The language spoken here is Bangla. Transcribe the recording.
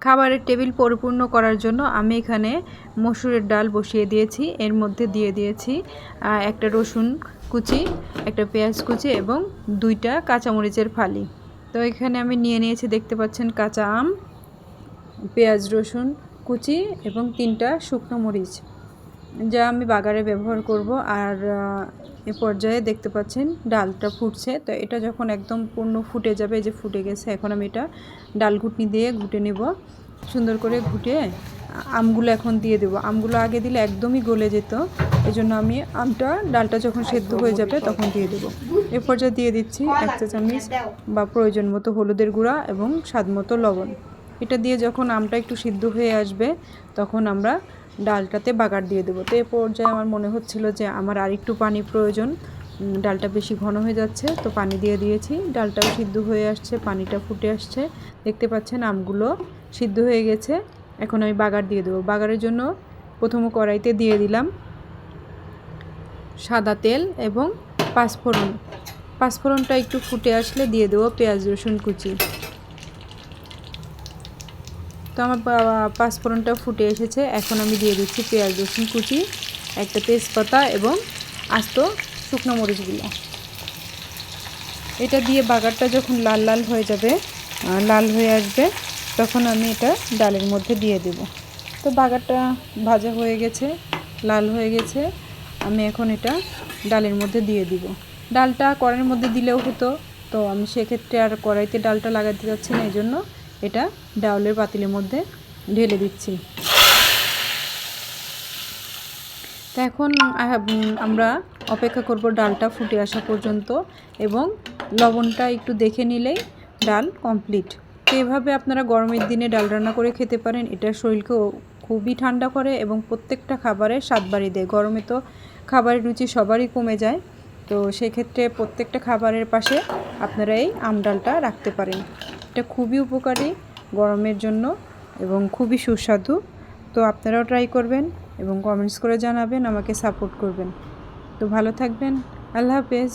খাবারের টেবিল পরিপূর্ণ করার জন্য আমি এখানে মসুরের ডাল বসিয়ে দিয়েছি। এর মধ্যে দিয়ে দিয়েছি একটা রসুন কুচি, একটা পেঁয়াজ কুচি এবং 2টা কাঁচামরিচের ফালি। তো এখানে আমি নিয়ে নিয়েছি, দেখতে পাচ্ছেন, কাঁচা আম, পেঁয়াজ রসুন কুচি এবং 3টা শুকনো মরিচ, যা আমি বাগারে ব্যবহার করব। আর এ পর্যায়ে দেখতে পাচ্ছেন ডালটা ফুটছে। তো এটা যখন একদম পূর্ণ ফুটে যাবে, যে ফুটে গেছে, এখন আমি এটা ডাল ঘুটনি দিয়ে ঘুটে নেব। সুন্দর করে ঘুটে আমগুলো এখন দিয়ে দেবো। আমগুলো আগে দিলে একদমই গলে যেত, এই জন্য আমি ডালটা যখন সেদ্ধ হয়ে যাবে তখন দিয়ে দেবো। এ পর্যায়ে দিয়ে দিচ্ছি 1 চা চামচ বা প্রয়োজন মতো হলুদের গুঁড়া এবং স্বাদ মতো লবণ। এটা দিয়ে যখন আমটা একটু সিদ্ধ হয়ে আসবে তখন আমরা ডালটাতে বাগার দিয়ে দেবো। তো এ পর্যায়ে আমার মনে হচ্ছিল যে আমার আর একটু পানি প্রয়োজন, ডালটা বেশি ঘন হয়ে যাচ্ছে, তো পানি দিয়ে দিয়েছি। ডালটাও সিদ্ধ হয়ে আসছে, পানিটা ফুটে আসছে, দেখতে পাচ্ছেন আমগুলো সিদ্ধ হয়ে গেছে। এখন আমি বাগার দিয়ে দেবো। বাগারের জন্য প্রথমে কড়াইতে দিয়ে দিলাম সাদা তেল এবং পাঁচফোড়ন। পাঁচফোড়নটা একটু ফুটে আসলে দিয়ে দেবো পেঁয়াজ রসুন কুচি। তো আমার পাঁচফোড়নটা ফুটে এসেছে, এখন আমি দিয়ে দিচ্ছি পেঁয়াজ রসুন কুচি, একটা তেজপাতা এবং আস্ত শুকনো মরিচগুলো। এটা দিয়ে বাগারটা যখন লাল লাল হয়ে যাবে, লাল হয়ে আসবে, তখন আমি এটা ডালের মধ্যে দিয়ে দেব। তো বাগারটা ভাজা হয়ে গেছে, লাল হয়ে গেছে, আমি এখন এটা ডালের মধ্যে দিয়ে দিব। ডালটা কড়াইয়ের মধ্যে দিলেও হতো, তো আমি সেক্ষেত্রে আর কড়াইতে ডালটা লাগাতে যাচ্ছি না, এই জন্য এটা ডাউলের পাতিলের মধ্যে ঢেলে দিচ্ছি। তো এখন আমরা অপেক্ষা করব ডালটা ফুটে আসা পর্যন্ত, এবং লবণটা একটু দেখে নিলেই ডাল কমপ্লিট। তো এভাবে আপনারা গরমের দিনে ডাল রান্না করে খেতে পারেন। এটা শরীরকেও খুবই ঠান্ডা করে এবং প্রত্যেকটা খাবারের স্বাদ বাড়িয়ে দেয়। গরমে তো খাবারের রুচি সবারই কমে যায়, তো সেক্ষেত্রে প্রত্যেকটা খাবারের পাশে আপনারা এই আম ডালটা রাখতে পারেন। এটা খুবই উপকারী গরমের জন্য এবং খুবই সুস্বাদু। তো আপনারাও ট্রাই করবেন এবং কমেন্টস করে জানাবেন, আমাকে সাপোর্ট করবেন। তো ভালো থাকবেন, আল্লাহ হাফেজ।